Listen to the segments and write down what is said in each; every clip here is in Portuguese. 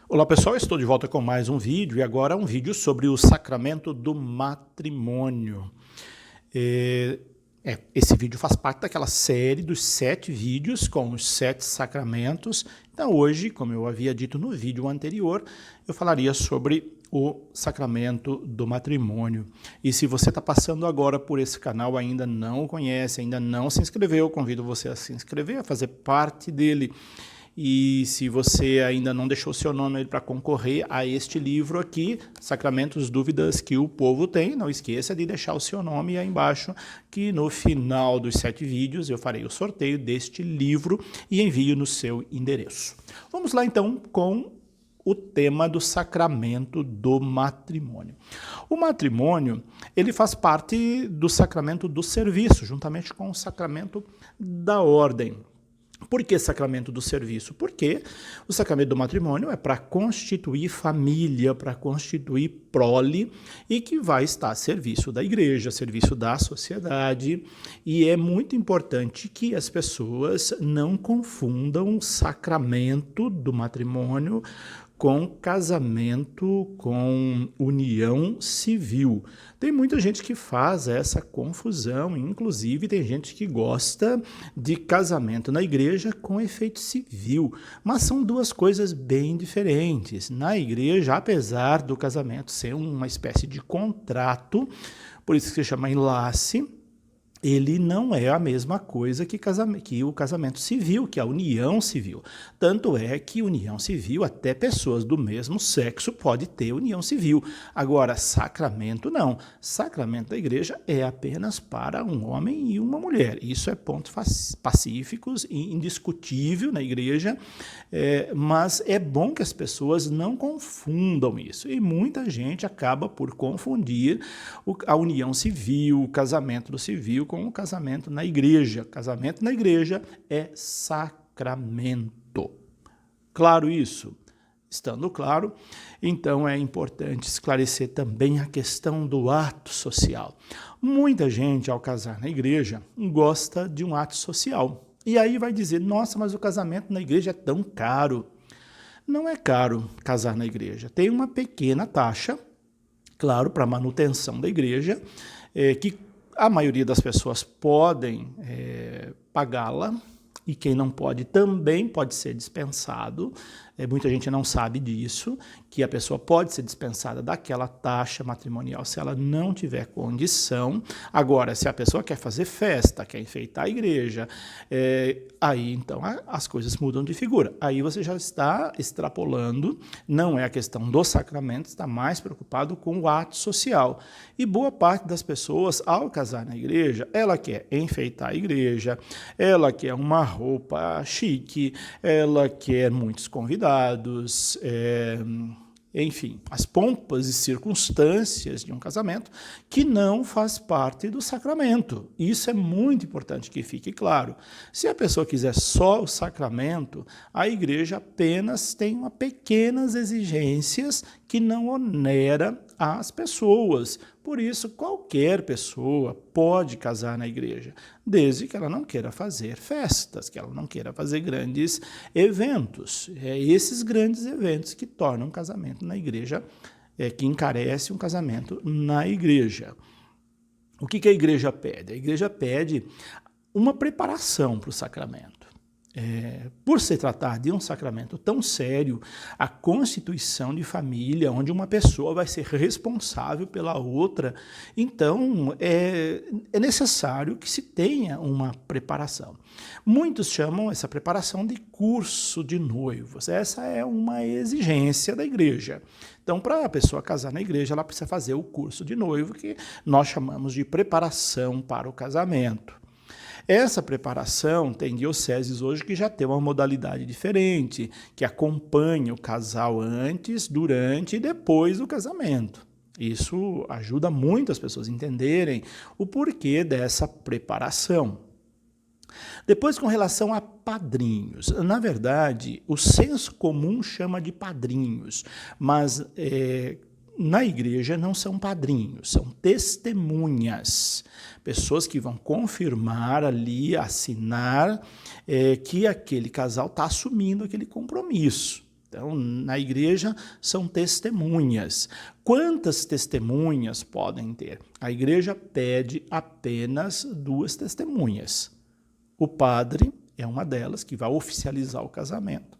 Olá pessoal, estou de volta com mais um vídeo e agora um vídeo sobre o sacramento do matrimônio. Esse vídeo faz parte daquela série dos 7 vídeos com os 7 sacramentos. Então hoje, como eu havia dito no vídeo anterior, eu falaria sobre o sacramento do matrimônio. E se você está passando agora por esse canal, ainda não o conhece, ainda não se inscreveu, convido você a se inscrever, a fazer parte dele. E se você ainda não deixou seu nome para concorrer a este livro aqui, Sacramentos, Dúvidas que o Povo Tem, não esqueça de deixar o seu nome aí embaixo, que no final dos 7 vídeos eu farei o sorteio deste livro e envio no seu endereço. Vamos lá então com o tema do sacramento do matrimônio. O matrimônio, ele faz parte do sacramento do serviço, juntamente com o sacramento da ordem. Por que sacramento do serviço? Porque o sacramento do matrimônio é para constituir família, para constituir prole e que vai estar a serviço da igreja, a serviço da sociedade. E é muito importante que as pessoas não confundam o sacramento do matrimônio com casamento, com união civil. Tem muita gente que faz essa confusão, inclusive tem gente que gosta de casamento na igreja com efeito civil, mas são duas coisas bem diferentes. Na igreja, apesar do casamento ser uma espécie de contrato, por isso que se chama enlace, ele não é a mesma coisa que o casamento civil, que a união civil. Tanto é que união civil, até pessoas do mesmo sexo pode ter união civil. Agora, sacramento não. Sacramento da igreja é apenas para um homem e uma mulher. Isso é ponto pacífico e indiscutível na igreja, mas é bom que as pessoas não confundam isso. E muita gente acaba por confundir a união civil, o casamento do civil, com o casamento na igreja. Casamento na igreja é sacramento. Claro isso? Estando claro, então é importante esclarecer também a questão do ato social. Muita gente, ao casar na igreja, gosta de um ato social. E aí vai dizer, nossa, mas o casamento na igreja é tão caro. Não é caro casar na igreja. Tem uma pequena taxa, claro, para manutenção da igreja, que a maioria das pessoas podem pagá-la, e quem não pode também pode ser dispensado. Muita gente não sabe disso, que a pessoa pode ser dispensada daquela taxa matrimonial se ela não tiver condição. Agora, se a pessoa quer fazer festa, quer enfeitar a igreja, aí então as coisas mudam de figura. Aí você já está extrapolando, não é a questão do sacramento, está mais preocupado com o ato social. E boa parte das pessoas, ao casar na igreja, ela quer enfeitar a igreja, ela quer uma roupa chique, ela quer muitos convidados, enfim, as pompas e circunstâncias de um casamento que não faz parte do sacramento. Isso é muito importante que fique claro. Se a pessoa quiser só o sacramento, a igreja apenas tem uma pequenas exigências que não onera as pessoas. Por isso, qualquer pessoa pode casar na igreja, desde que ela não queira fazer festas, que ela não queira fazer grandes eventos. É esses grandes eventos que tornam um casamento na igreja, que encarece um casamento na igreja. O que a igreja pede? A igreja pede uma preparação para o sacramento. Por se tratar de um sacramento tão sério, a constituição de família, onde uma pessoa vai ser responsável pela outra, então é necessário que se tenha uma preparação. Muitos chamam essa preparação de curso de noivos. Essa é uma exigência da igreja. Então, para a pessoa casar na igreja, ela precisa fazer o curso de noivo, que nós chamamos de preparação para o casamento. Essa preparação tem dioceses hoje que já tem uma modalidade diferente, que acompanha o casal antes, durante e depois do casamento. Isso ajuda muito as pessoas a entenderem o porquê dessa preparação. Depois, com relação a padrinhos, na verdade, o senso comum chama de padrinhos, mas na igreja não são padrinhos, são testemunhas, pessoas que vão confirmar ali, assinar que aquele casal está assumindo aquele compromisso. Então, na igreja são testemunhas. Quantas testemunhas podem ter? A igreja pede apenas 2 testemunhas. O padre é uma delas que vai oficializar o casamento.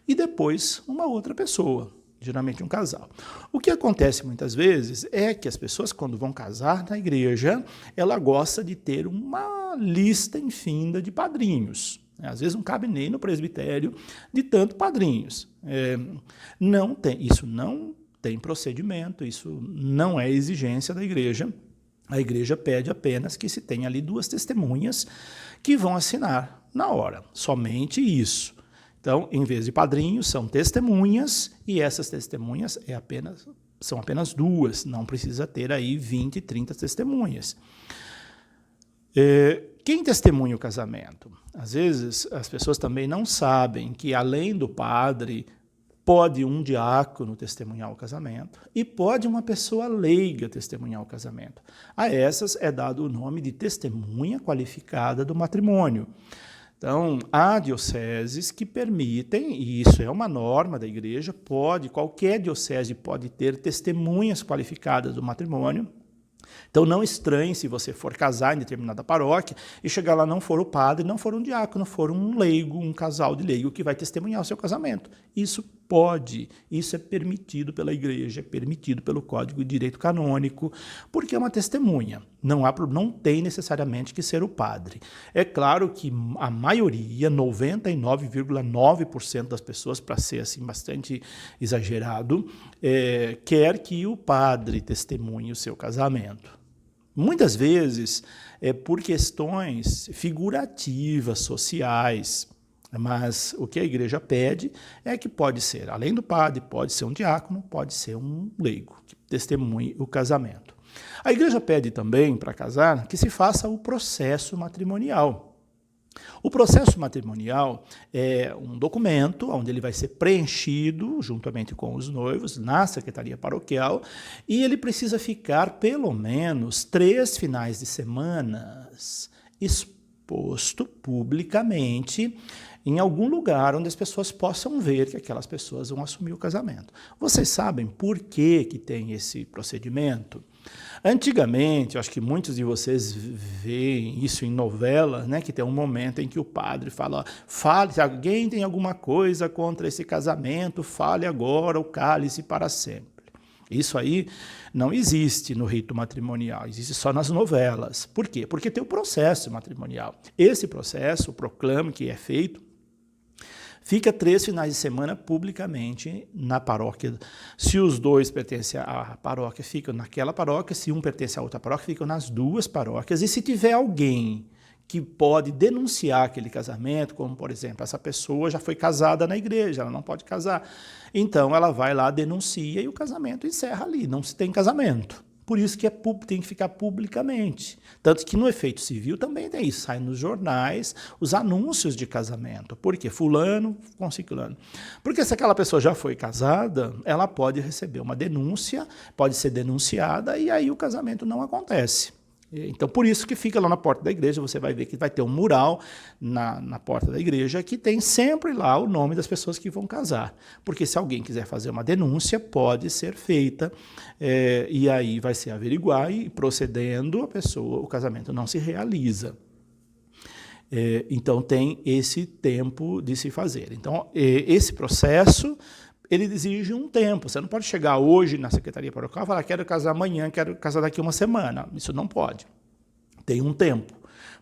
E depois uma outra pessoa, geralmente um casal. O que acontece muitas vezes é que as pessoas, quando vão casar na igreja, ela gosta de ter uma lista infinda de padrinhos. Às vezes não cabe nem no presbitério de tanto padrinhos. Isso não tem procedimento, isso não é exigência da igreja. A igreja pede apenas que se tenha ali 2 testemunhas que vão assinar na hora, somente isso. Então, em vez de padrinhos, são testemunhas, e essas testemunhas são apenas 2, não precisa ter aí 20, 30 testemunhas. Quem testemunha o casamento? Às vezes, as pessoas também não sabem que, além do padre, pode um diácono testemunhar o casamento e pode uma pessoa leiga testemunhar o casamento. A essas é dado o nome de testemunha qualificada do matrimônio. Então, há dioceses que permitem, e isso é uma norma da igreja, qualquer diocese pode ter testemunhas qualificadas do matrimônio. Então, não estranhe se você for casar em determinada paróquia e chegar lá não for o padre, não for um diácono, for um leigo, um casal de leigo que vai testemunhar o seu casamento. Isso pode, isso é permitido pela igreja, é permitido pelo Código de Direito Canônico, porque é uma testemunha. Não tem necessariamente que ser o padre. É claro que a maioria, 99,9% das pessoas, para ser assim bastante exagerado, quer que o padre testemunhe o seu casamento. Muitas vezes é por questões figurativas, sociais, mas o que a igreja pede é que pode ser, além do padre, pode ser um diácono, pode ser um leigo, que testemunhe o casamento. A igreja pede também, para casar, que se faça o processo matrimonial. O processo matrimonial é um documento onde ele vai ser preenchido juntamente com os noivos na secretaria paroquial e ele precisa ficar pelo menos 3 finais de semana exposto publicamente em algum lugar onde as pessoas possam ver que aquelas pessoas vão assumir o casamento. Vocês sabem por que tem esse procedimento? Antigamente, eu acho que muitos de vocês veem isso em novelas, né, que tem um momento em que o padre fala, se alguém tem alguma coisa contra esse casamento, fale agora ou cale-se para sempre. Isso aí não existe no rito matrimonial, existe só nas novelas. Por quê? Porque tem o processo matrimonial. Esse processo, o proclame que é feito, fica 3 finais de semana publicamente na paróquia. Se os 2 pertencem à paróquia, ficam naquela paróquia. Se um pertence a outra paróquia, ficam nas 2 paróquias. E se tiver alguém que pode denunciar aquele casamento, como, por exemplo, essa pessoa já foi casada na igreja, ela não pode casar. Então, ela vai lá, denuncia e o casamento encerra ali, não se tem casamento. Por isso que tem que ficar publicamente. Tanto que no efeito civil também tem isso. Sai nos jornais os anúncios de casamento. Por quê? Fulano com ciclano. Porque se aquela pessoa já foi casada, ela pode receber uma denúncia, pode ser denunciada e aí o casamento não acontece. Então, por isso que fica lá na porta da igreja, você vai ver que vai ter um mural na porta da igreja que tem sempre lá o nome das pessoas que vão casar. Porque se alguém quiser fazer uma denúncia, pode ser feita, e aí vai se averiguar e procedendo o casamento não se realiza. Então, tem esse tempo de se fazer. Então, esse processo ele exige um tempo. Você não pode chegar hoje na secretaria paroquial e falar, quero casar amanhã, quero casar daqui uma semana. Isso não pode. Tem um tempo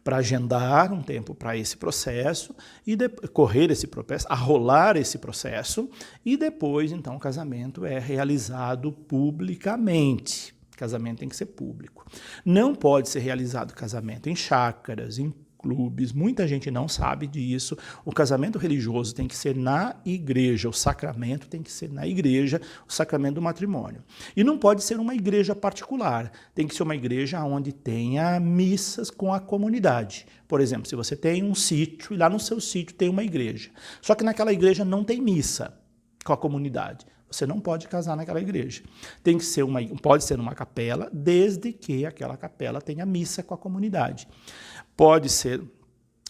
para agendar, um tempo para esse processo, e correr esse processo, arrolar esse processo, e depois, então, o casamento é realizado publicamente. O casamento tem que ser público. Não pode ser realizado casamento em chácaras, em clubes, muita gente não sabe disso. O casamento religioso tem que ser na igreja, o sacramento tem que ser na igreja, o sacramento do matrimônio. E não pode ser uma igreja particular, tem que ser uma igreja onde tenha missas com a comunidade. Por exemplo, se você tem um sítio e lá no seu sítio tem uma igreja, só que naquela igreja não tem missa com a comunidade. Você não pode casar naquela igreja. Tem que ser pode ser uma capela, desde que aquela capela tenha missa com a comunidade. Pode ser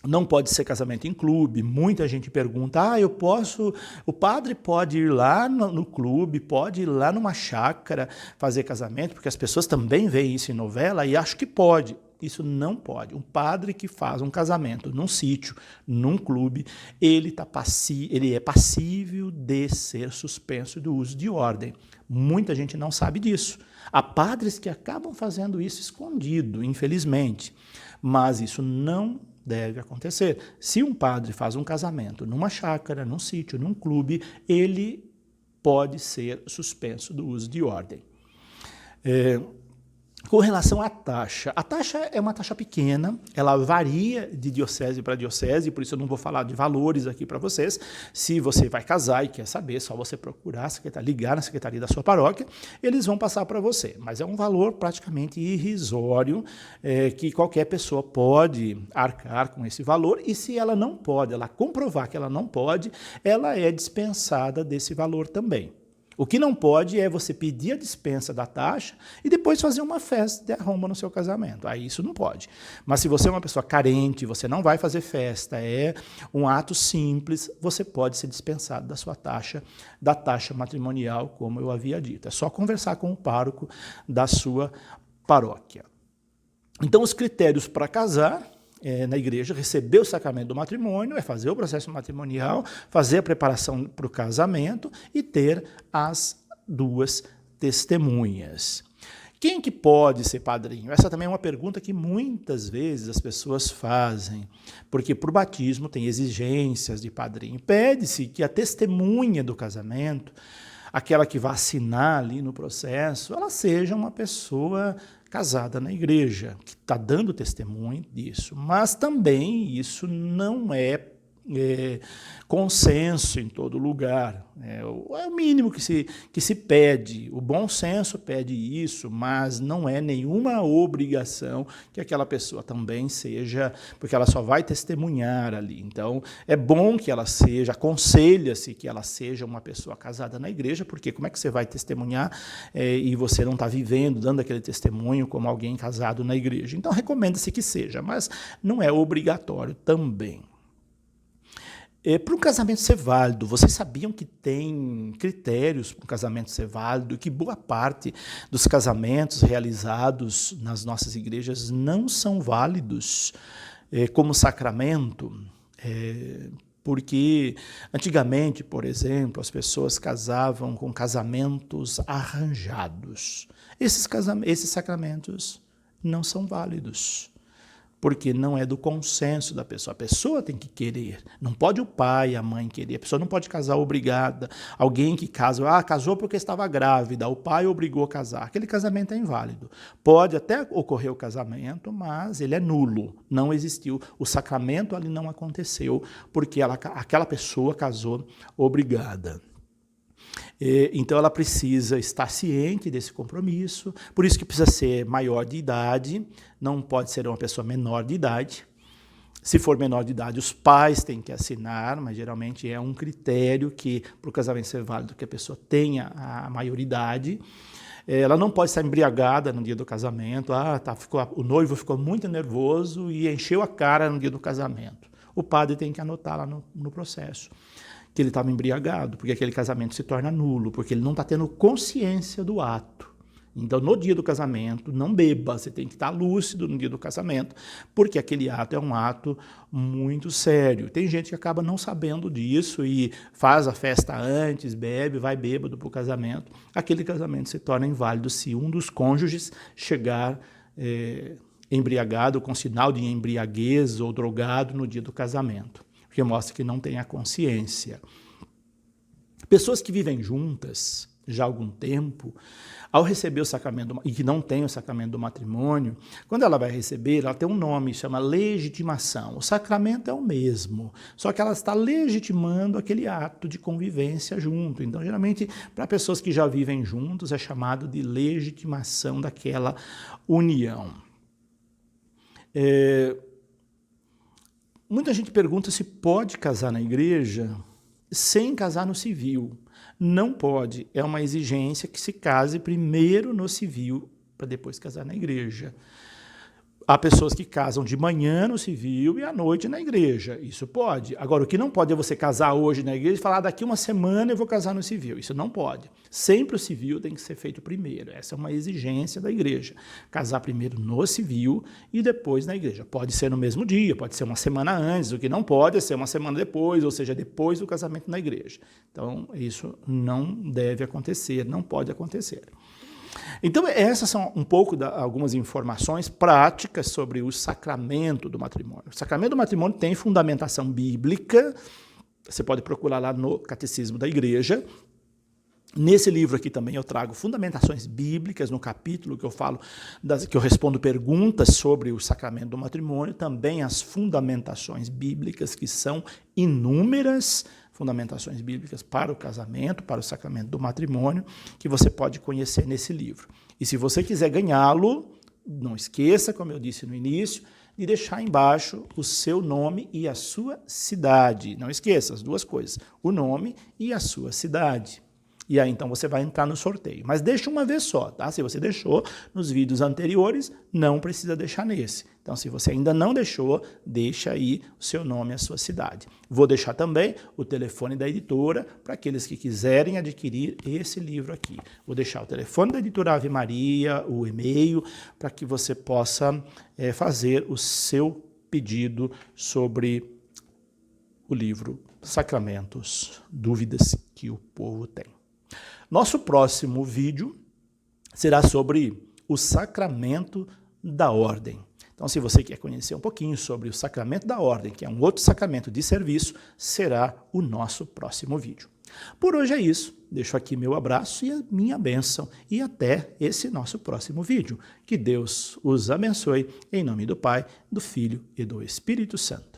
Não pode ser casamento em clube. Muita gente pergunta, o padre pode ir lá no clube, pode ir lá numa chácara fazer casamento, porque as pessoas também veem isso em novela e acham que pode. Isso não pode. Um padre que faz um casamento num sítio, num clube, ele é passível de ser suspenso do uso de ordem. Muita gente não sabe disso. Há padres que acabam fazendo isso escondido, infelizmente. Mas isso não deve acontecer. Se um padre faz um casamento numa chácara, num sítio, num clube, ele pode ser suspenso do uso de ordem. Com relação à taxa, a taxa é uma taxa pequena, ela varia de diocese para diocese, por isso eu não vou falar de valores aqui para vocês. Se você vai casar e quer saber, é só você procurar, ligar na secretaria da sua paróquia, eles vão passar para você. Mas é um valor praticamente irrisório, que qualquer pessoa pode arcar com esse valor, e se ela não pode, ela comprovar que ela não pode, ela é dispensada desse valor também. O que não pode é você pedir a dispensa da taxa e depois fazer uma festa de arromba no seu casamento. Aí isso não pode. Mas se você é uma pessoa carente, você não vai fazer festa, é um ato simples, você pode ser dispensado da sua taxa, da taxa matrimonial, como eu havia dito. É só conversar com o pároco da sua paróquia. Então, os critérios para casar na igreja, receber o sacramento do matrimônio, é fazer o processo matrimonial, fazer a preparação para o casamento e ter as duas testemunhas. Quem que pode ser padrinho? Essa também é uma pergunta que muitas vezes as pessoas fazem, porque para o batismo tem exigências de padrinho. Pede-se que a testemunha do casamento, aquela que vai assinar ali no processo, ela seja uma pessoa casada na igreja, que está dando testemunho disso. Mas também isso não é consenso em todo lugar. É o mínimo que se pede. O bom senso pede isso, mas não é nenhuma obrigação que aquela pessoa também seja, porque ela só vai testemunhar ali. Então, é bom que ela seja, aconselha-se que ela seja uma pessoa casada na igreja, porque como é que você vai testemunhar e você não está vivendo, dando aquele testemunho como alguém casado na igreja? Então, recomenda-se que seja, mas não é obrigatório também. Para um casamento ser válido, vocês sabiam que tem critérios para um casamento ser válido, que boa parte dos casamentos realizados nas nossas igrejas não são válidos como sacramento? Porque antigamente, por exemplo, as pessoas casavam com casamentos arranjados. Esses sacramentos não são válidos, porque não é do consenso da pessoa. A pessoa tem que querer. Não pode o pai e a mãe querer. A pessoa não pode casar obrigada. Alguém que casa, casou porque estava grávida, o pai obrigou a casar. Aquele casamento é inválido. Pode até ocorrer o casamento, mas ele é nulo. Não existiu. O sacramento ali não aconteceu, porque aquela pessoa casou obrigada. Então, ela precisa estar ciente desse compromisso, por isso que precisa ser maior de idade, não pode ser uma pessoa menor de idade. Se for menor de idade, os pais têm que assinar, mas geralmente é um critério que, para o casamento ser válido, que a pessoa tenha a maioridade. Ela não pode estar embriagada no dia do casamento, o noivo ficou muito nervoso e encheu a cara no dia do casamento. O padre tem que anotar lá no processo que ele estava embriagado, porque aquele casamento se torna nulo, porque ele não está tendo consciência do ato. Então, no dia do casamento, não beba, você tem que estar lúcido no dia do casamento, porque aquele ato é um ato muito sério. Tem gente que acaba não sabendo disso e faz a festa antes, bebe, vai bêbado para o casamento. Aquele casamento se torna inválido se um dos cônjuges chegar embriagado, com sinal de embriaguez ou drogado no dia do casamento, porque mostra que não tem a consciência. Pessoas que vivem juntas já há algum tempo, ao receber o sacramento, e que não tem o sacramento do matrimônio, quando ela vai receber, ela tem um nome, chama legitimação. O sacramento é o mesmo, só que ela está legitimando aquele ato de convivência junto. Então, geralmente, para pessoas que já vivem juntos, é chamado de legitimação daquela união. Muita gente pergunta se pode casar na igreja sem casar no civil. Não pode, é uma exigência que se case primeiro no civil para depois casar na igreja. Há pessoas que casam de manhã no civil e à noite na igreja. Isso pode. Agora, o que não pode é você casar hoje na igreja e falar daqui uma semana eu vou casar no civil. Isso não pode. Sempre o civil tem que ser feito primeiro. Essa é uma exigência da igreja. Casar primeiro no civil e depois na igreja. Pode ser no mesmo dia, pode ser uma semana antes. O que não pode é ser uma semana depois, ou seja, depois do casamento na igreja. Então, isso não deve acontecer, não pode acontecer. Então, essas são um pouco algumas informações práticas sobre o sacramento do matrimônio. O sacramento do matrimônio tem fundamentação bíblica, você pode procurar lá no Catecismo da Igreja. Nesse livro aqui também eu trago fundamentações bíblicas, no capítulo que eu falo, que eu respondo perguntas sobre o sacramento do matrimônio, também as fundamentações bíblicas, que são inúmeras, fundamentações bíblicas para o casamento, para o sacramento do matrimônio, que você pode conhecer nesse livro. E se você quiser ganhá-lo, não esqueça, como eu disse no início, de deixar embaixo o seu nome e a sua cidade. Não esqueça as duas coisas, o nome e a sua cidade. E aí, então, você vai entrar no sorteio. Mas deixa uma vez só, tá? Se você deixou nos vídeos anteriores, não precisa deixar nesse. Então, se você ainda não deixou, deixa aí o seu nome e a sua cidade. Vou deixar também o telefone da editora para aqueles que quiserem adquirir esse livro aqui. Vou deixar o telefone da editora Ave Maria, o e-mail, para que você possa fazer o seu pedido sobre o livro Sacramentos, dúvidas que o povo tem. Nosso próximo vídeo será sobre o sacramento da ordem. Então, se você quer conhecer um pouquinho sobre o sacramento da ordem, que é um outro sacramento de serviço, será o nosso próximo vídeo. Por hoje é isso. Deixo aqui meu abraço e a minha bênção e até esse nosso próximo vídeo. Que Deus os abençoe em nome do Pai, do Filho e do Espírito Santo.